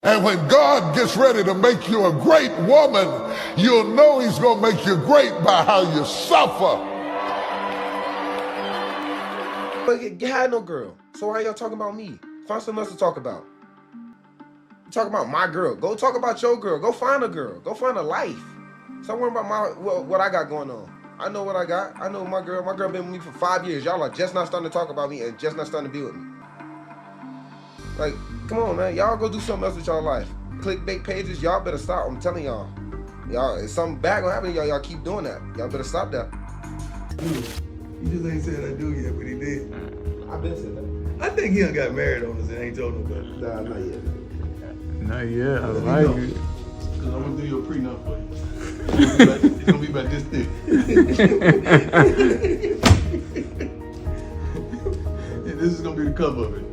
And when God gets ready to make you a great woman, you'll know he's going to make you great by how you suffer. But you had no girl, so why y'all talking about me? Find something else to talk about. You talk about my girl. Go talk about your girl. Go find a girl. Go find a life. Stop worrying about what I got going on. I know what I got. I know my girl. My girl been with me for 5 years. Y'all are just not starting to talk about me and just not starting to be with me. Like, come on, man. Y'all go do something else with y'all life. Clickbait pages, y'all better stop. I'm telling y'all. Y'all, if something bad gonna happen to y'all, y'all keep doing that. Y'all better stop that. He just ain't said I do yet, but he did. I've been saying that. I think he done got married on us and ain't told nobody. Nah, not yet. Not yet. I like it. Cause I'm gonna do your prenup for you. It's gonna be about this thick. And this is gonna be the cover of it.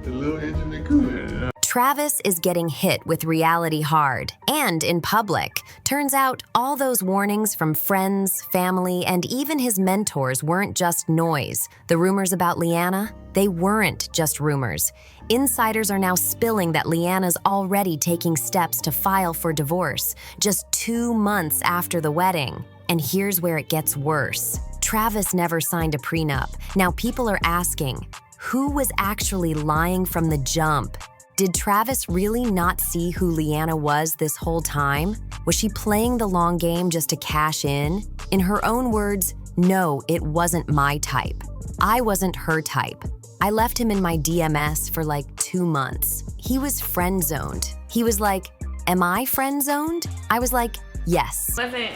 The little engine and cooler. Travis is getting hit with reality hard and in public. Turns out all those warnings from friends, family, and even his mentors weren't just noise. The rumors about Leanna, they weren't just rumors. Insiders are now spilling that Leanna's already taking steps to file for divorce, just 2 months after the wedding. And here's where it gets worse. Travis never signed a prenup. Now people are asking, who was actually lying from the jump? Did Travis really not see who Leanna was this whole time? Was she playing the long game just to cash in? In her own words, no, it wasn't my type. I wasn't her type. I left him in my DMS for like 2 months. He was friend-zoned. He was like, am I friend-zoned? I was like, yes. Wasn't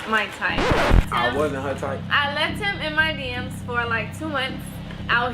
my type. I wasn't her type. I left him in my DMs for like 2 months.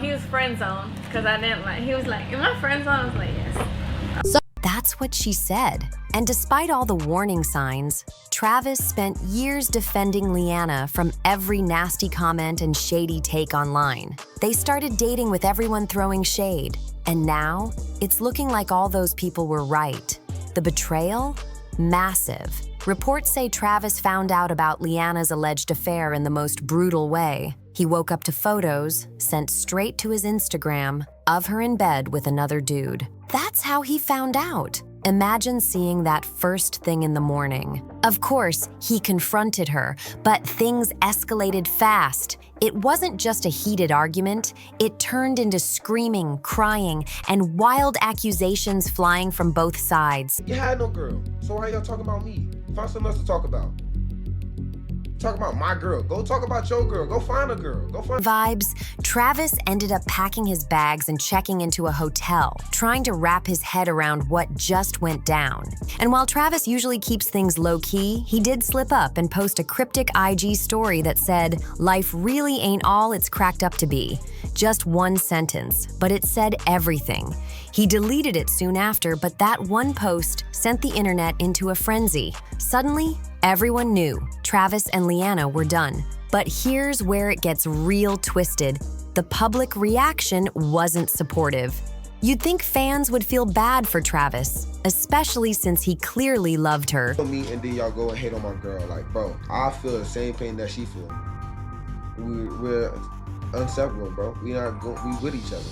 He was friend zoned because I didn't like. He was like, "Am I friend zone?" I was like, "Yes." So that's what she said. And despite all the warning signs, Travis spent years defending Leanna from every nasty comment and shady take online. They started dating with everyone throwing shade. And now, it's looking like all those people were right. The betrayal? Massive. Reports say Travis found out about Leanna's alleged affair in the most brutal way. He woke up to photos, sent straight to his Instagram, of her in bed with another dude. That's how he found out. Imagine seeing that first thing in the morning. Of course, he confronted her, but things escalated fast. It wasn't just a heated argument. It turned into screaming, crying, and wild accusations flying from both sides. You had no girl, so why y'all talking about me? Find something else to talk about. Talk about my girl. Go talk about your girl. Go find a girl. Go find Vibes, Travis ended up packing his bags and checking into a hotel, trying to wrap his head around what just went down. And while Travis usually keeps things low-key, he did slip up and post a cryptic IG story that said, "Life really ain't all it's cracked up to be." Just one sentence, but it said everything. He deleted it soon after, but that one post sent the internet into a frenzy. Suddenly, everyone knew Travis and Leanna were done. But here's where it gets real twisted. The public reaction wasn't supportive. You'd think fans would feel bad for Travis, especially since he clearly loved her. me and then y'all go and hate on my girl. Like, bro, I feel the same pain that she feels. We're inseparable, bro. We with each other.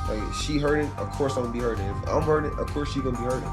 Like, she hurting, of course I'm gonna be hurting. If I'm hurting, of course she gonna be hurting.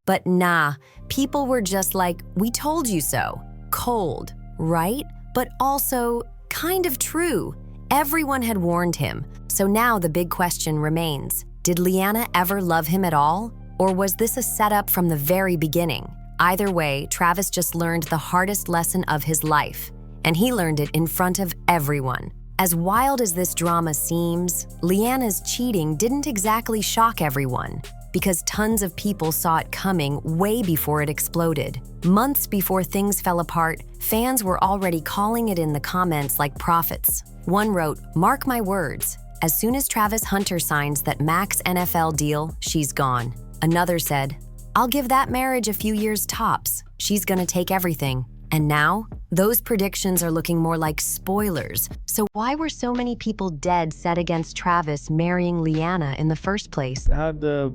But nah, people were just like, we told you so. Cold, right? But also kind of true. Everyone had warned him. So now the big question remains. Did Leanna ever love him at all? Or was this a setup from the very beginning? Either way, Travis just learned the hardest lesson of his life. And he learned it in front of everyone. As wild as this drama seems, Leanna's cheating didn't exactly shock everyone, because tons of people saw it coming way before it exploded. Months before things fell apart, fans were already calling it in the comments like prophets. One wrote, "Mark my words, as soon as Travis Hunter signs that max NFL deal, she's gone." Another said, "I'll give that marriage a few years tops. She's gonna take everything." And now, those predictions are looking more like spoilers. So why were so many people dead set against Travis marrying Leanna in the first place? How'd the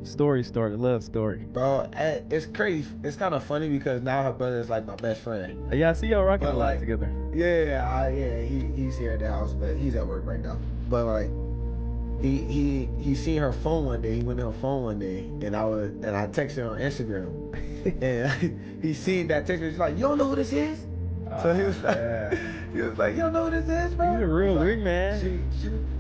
story start, the love story? Bro, it's crazy. It's kind of funny because now her brother is like my best friend. Yeah, I see y'all rocking a But, lot like, together. Yeah, he's here at the house, but he's at work right now. But like, he seen her phone one day. He went to her phone one day, and I texted her on Instagram, and he seen that text. He's like, "You don't know who this is?" So he was like, he was like, "You don't know who this is, bro?" He's a real wingman.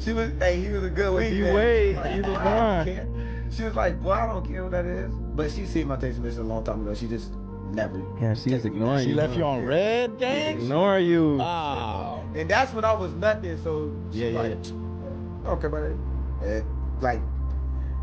She was, hey, he was a good wingman. You wait, Like, he's a I don't man. care. She was like, "Well, I don't care what that is." But she seen my text message a long time ago. She just never. Yeah, she's ignoring She you. left you on red, gang? Ignore you. Wow. And that's when I was nothing. So she Yeah, like, okay, but like,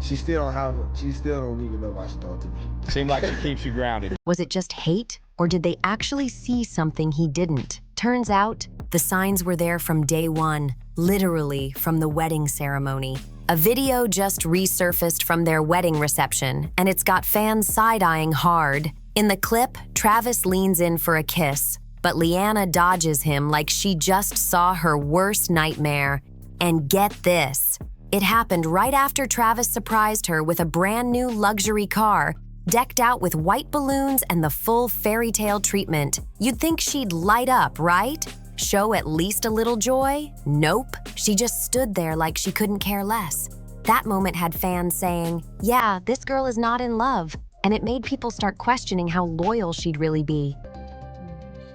she still don't even know why she talked to me. Seemed like she keeps you grounded. Was it just hate, or did they actually see something he didn't? Turns out, the signs were there from day one, literally from the wedding ceremony. A video just resurfaced from their wedding reception, and it's got fans side-eyeing hard. In the clip, Travis leans in for a kiss, but Leanna dodges him like she just saw her worst nightmare. And get this, it happened right after Travis surprised her with a brand new luxury car, decked out with white balloons and the full fairy tale treatment. You'd think she'd light up, right? Show at least a little joy? Nope. She just stood there like she couldn't care less. That moment had fans saying, "Yeah, this girl is not in love," and it made people start questioning how loyal she'd really be.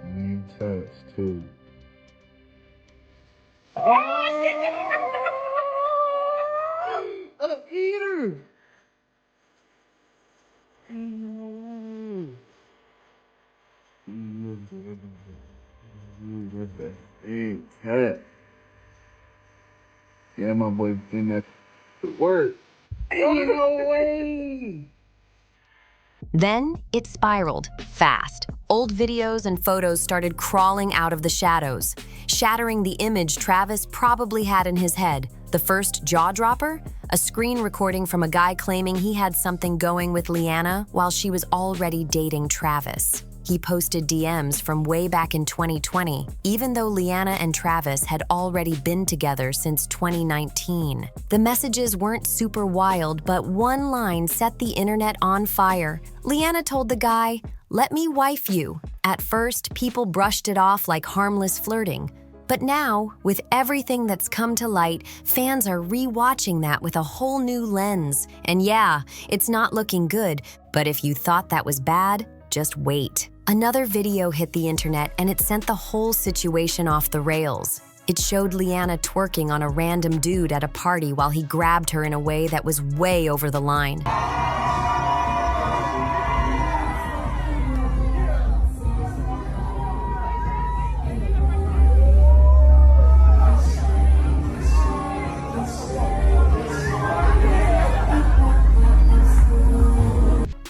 Same touch, too. Hey, cut. Yeah, my boy in that work. Then it spiraled fast. Old videos and photos started crawling out of the shadows, shattering the image Travis probably had in his head. The first jaw-dropper? A screen recording from a guy claiming he had something going with Leanna while she was already dating Travis. He posted DMs from way back in 2020, even though Leanna and Travis had already been together since 2019. The messages weren't super wild, but one line set the internet on fire. Leanna told the guy, "Let me wife you." At first, people brushed it off like harmless flirting. But now, with everything that's come to light, fans are re-watching that with a whole new lens. And yeah, it's not looking good, but if you thought that was bad, just wait. Another video hit the internet and it sent the whole situation off the rails. It showed Leanna twerking on a random dude at a party while he grabbed her in a way that was way over the line.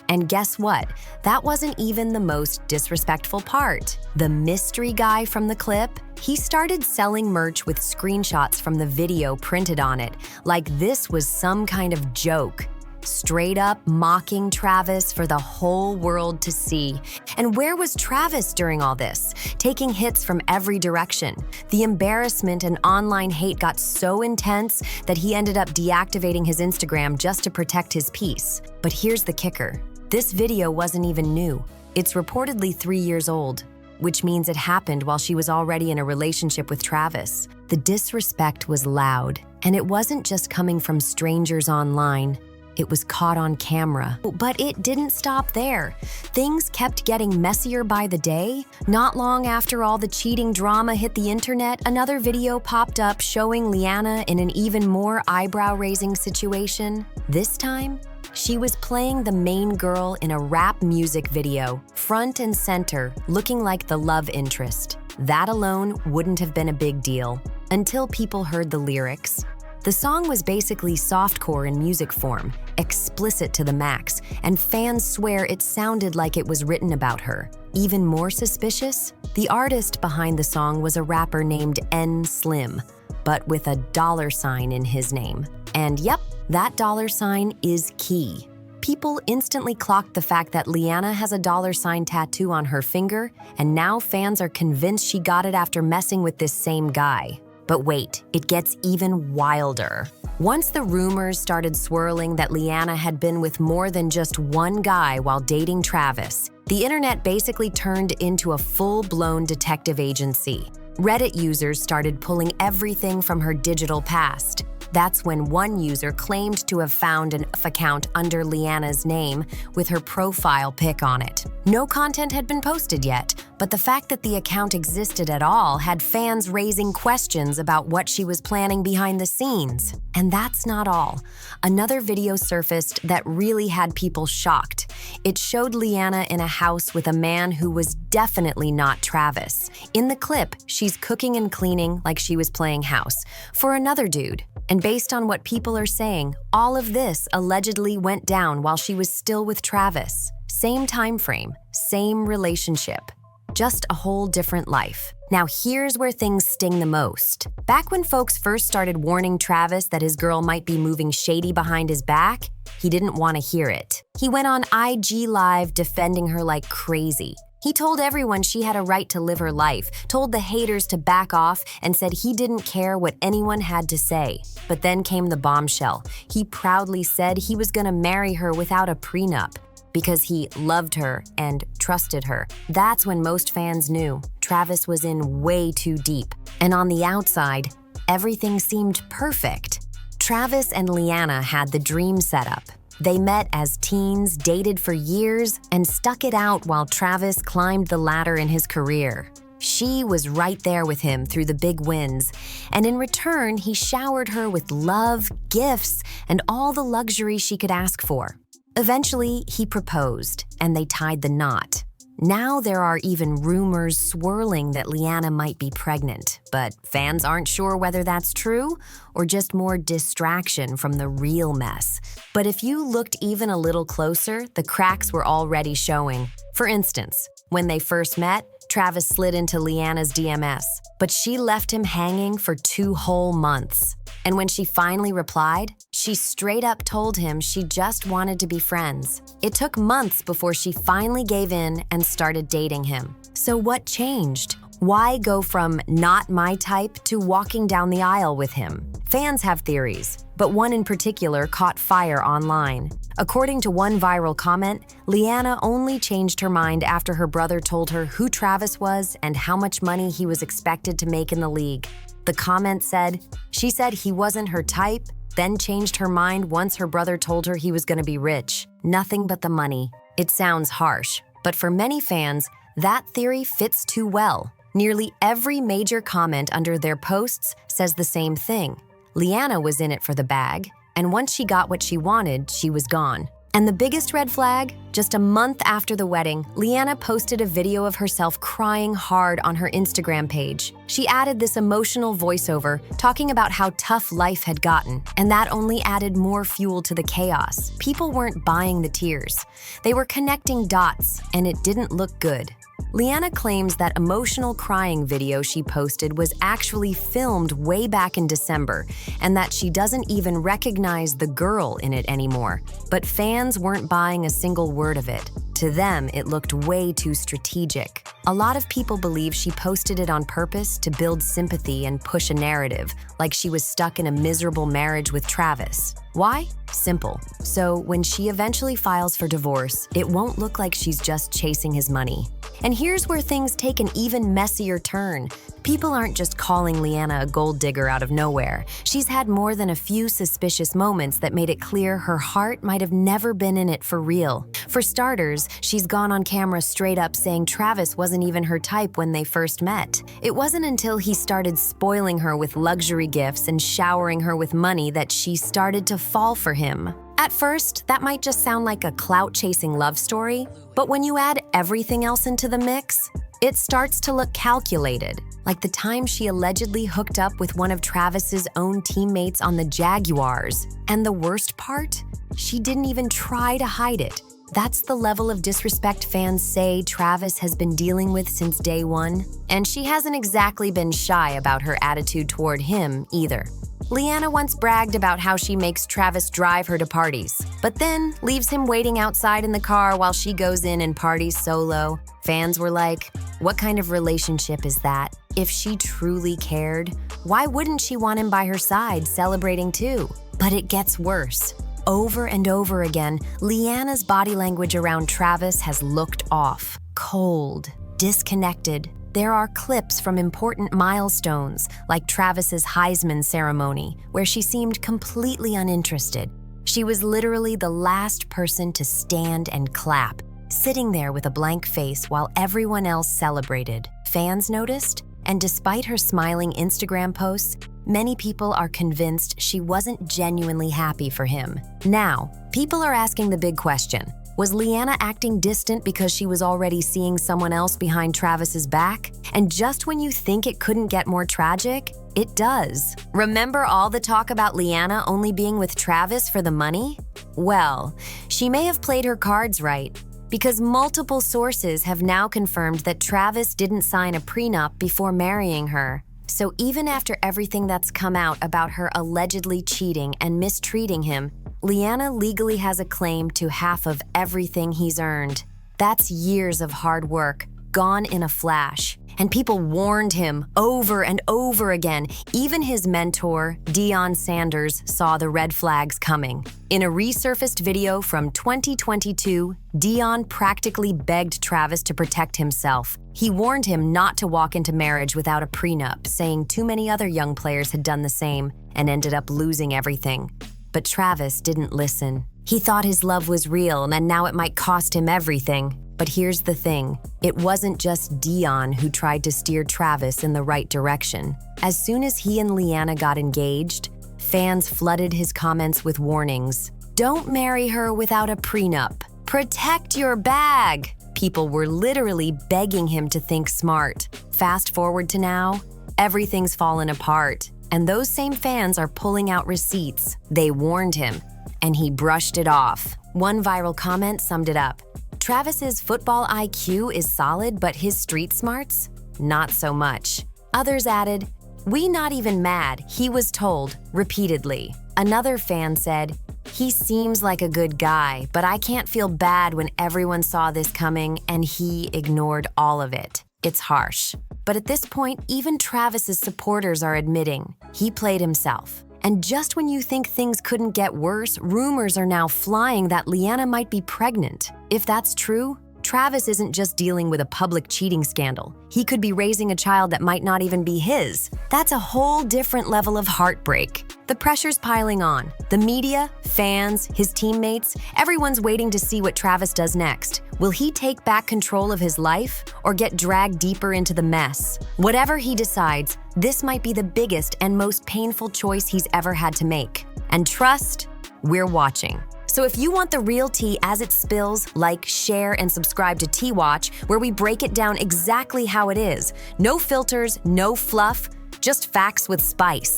And guess what? That wasn't even the most disrespectful part. The mystery guy from the clip, he started selling merch with screenshots from the video printed on it, like this was some kind of joke. Straight up mocking Travis for the whole world to see. And where was Travis during all this? Taking hits from every direction. The embarrassment and online hate got so intense that he ended up deactivating his Instagram just to protect his peace. But here's the kicker. This video wasn't even new. It's reportedly 3 years old, which means it happened while she was already in a relationship with Travis. The disrespect was loud, and it wasn't just coming from strangers online. It was caught on camera. But it didn't stop there. Things kept getting messier by the day. Not long after all the cheating drama hit the internet, another video popped up showing Leanna in an even more eyebrow-raising situation. This time, she was playing the main girl in a rap music video, front and center, looking like the love interest. That alone wouldn't have been a big deal, until people heard the lyrics. The song was basically softcore in music form, explicit to the max, and fans swear it sounded like it was written about her. Even more suspicious, the artist behind the song was a rapper named N Slim, but with a $sign in his name. And yep, that $sign is key. People instantly clocked the fact that Leanna has a $sign tattoo on her finger, and now fans are convinced she got it after messing with this same guy. But wait, it gets even wilder. Once the rumors started swirling that Leanna had been with more than just one guy while dating Travis, the internet basically turned into a full-blown detective agency. Reddit users started pulling everything from her digital past. That's when one user claimed to have found an account under Leanna's name with her profile pic on it. No content had been posted yet, but the fact that the account existed at all had fans raising questions about what she was planning behind the scenes. And that's not all. Another video surfaced that really had people shocked. It showed Leanna in a house with a man who was definitely not Travis. In the clip, she's cooking and cleaning like she was playing house for another dude. And based on what people are saying, all of this allegedly went down while she was still with Travis. Same time frame, same relationship, just a whole different life. Now here's where things sting the most. Back when folks first started warning Travis that his girl might be moving shady behind his back, he didn't want to hear it. He went on IG Live defending her like crazy. He told everyone she had a right to live her life, told the haters to back off, and said he didn't care what anyone had to say. But then came the bombshell. He proudly said he was gonna marry her without a prenup because he loved her and trusted her. That's when most fans knew Travis was in way too deep. And on the outside, everything seemed perfect. Travis and Leanna had the dream setup. They met as teens, dated for years, and stuck it out while Travis climbed the ladder in his career. She was right there with him through the big wins, and in return, he showered her with love, gifts, and all the luxury she could ask for. Eventually, he proposed, and they tied the knot. Now there are even rumors swirling that Leanna might be pregnant, but fans aren't sure whether that's true or just more distraction from the real mess. But if you looked even a little closer, the cracks were already showing. For instance, when they first met, Travis slid into Leanna's DMs, but she left him hanging for 2 whole months. And when she finally replied, she straight up told him she just wanted to be friends. It took months before she finally gave in and started dating him. So what changed? Why go from not my type to walking down the aisle with him? Fans have theories, but one in particular caught fire online. According to one viral comment, Leanna only changed her mind after her brother told her who Travis was and how much money he was expected to make in the league. The comment said, she said he wasn't her type, then changed her mind once her brother told her he was going to be rich. Nothing but the money. It sounds harsh, but for many fans, that theory fits too well. Nearly every major comment under their posts says the same thing. Leanna was in it for the bag, and once she got what she wanted, she was gone. And the biggest red flag? Just a month after the wedding, Leanna posted a video of herself crying hard on her Instagram page. She added this emotional voiceover, talking about how tough life had gotten, and that only added more fuel to the chaos. People weren't buying the tears. They were connecting dots, and it didn't look good. Leanna claims that emotional crying video she posted was actually filmed way back in December, and that she doesn't even recognize the girl in it anymore. But fans weren't buying a single word of it. To them, it looked way too strategic. A lot of people believe she posted it on purpose to build sympathy and push a narrative, like she was stuck in a miserable marriage with Travis. Why? Simple. So when she eventually files for divorce, it won't look like she's just chasing his money. And here's where things take an even messier turn. People aren't just calling Leanna a gold digger out of nowhere. She's had more than a few suspicious moments that made it clear her heart might have never been in it for real. For starters, she's gone on camera straight up saying Travis wasn't even her type when they first met. It wasn't until he started spoiling her with luxury gifts and showering her with money that she started to fall for him. At first, that might just sound like a clout-chasing love story, but when you add everything else into the mix, it starts to look calculated, like the time she allegedly hooked up with one of Travis's own teammates on the Jaguars. And the worst part? She didn't even try to hide it. That's the level of disrespect fans say Travis has been dealing with since day one, and she hasn't exactly been shy about her attitude toward him either. Leanna once bragged about how she makes Travis drive her to parties, but then leaves him waiting outside in the car while she goes in and parties solo. Fans were like, what kind of relationship is that? If she truly cared, why wouldn't she want him by her side celebrating too? But it gets worse. Over and over again, Leanna's body language around Travis has looked off, cold, disconnected. there are clips from important milestones, like Travis's Heisman ceremony, where she seemed completely uninterested. She was literally the last person to stand and clap, sitting there with a blank face while everyone else celebrated. Fans noticed, and despite her smiling Instagram posts, many people are convinced she wasn't genuinely happy for him. Now, people are asking the big question. Was Leanna acting distant because she was already seeing someone else behind Travis's back? And just when you think it couldn't get more tragic, it does. Remember all the talk about Leanna only being with Travis for the money? Well, she may have played her cards right, because multiple sources have now confirmed that Travis didn't sign a prenup before marrying her. So even after everything that's come out about her allegedly cheating and mistreating him, Leanna legally has a claim to half of everything he's earned. That's years of hard work, gone in a flash. And people warned him over and over again. Even his mentor, Deion Sanders, saw the red flags coming. In a resurfaced video from 2022, Deion practically begged Travis to protect himself. He warned him not to walk into marriage without a prenup, saying too many other young players had done the same and ended up losing everything. But Travis didn't listen. He thought his love was real and now it might cost him everything. But here's the thing, it wasn't just Deion who tried to steer Travis in the right direction. As soon as he and Leanna got engaged, fans flooded his comments with warnings. Don't marry her without a prenup. Protect your bag. People were literally begging him to think smart. Fast forward to now, everything's fallen apart. And those same fans are pulling out receipts. They warned him, and he brushed it off. One viral comment summed it up. Travis's football IQ is solid, but his street smarts? Not so much. Others added, "We not even mad, he was told," repeatedly. Another fan said, "He seems like a good guy, but I can't feel bad when everyone saw this coming and he ignored all of it. It's harsh." But at this point, even Travis's supporters are admitting he played himself. And just when you think things couldn't get worse, rumors are now flying that Leanna might be pregnant. If that's true, Travis isn't just dealing with a public cheating scandal. He could be raising a child that might not even be his. That's a whole different level of heartbreak. The pressure's piling on. The media, fans, his teammates, everyone's waiting to see what Travis does next. Will he take back control of his life or get dragged deeper into the mess? Whatever he decides, this might be the biggest and most painful choice he's ever had to make. And trust, we're watching. So if you want the real tea as it spills, like, share, and subscribe to TeaWatch, where we break it down exactly how it is. No filters, no fluff, just facts with spice.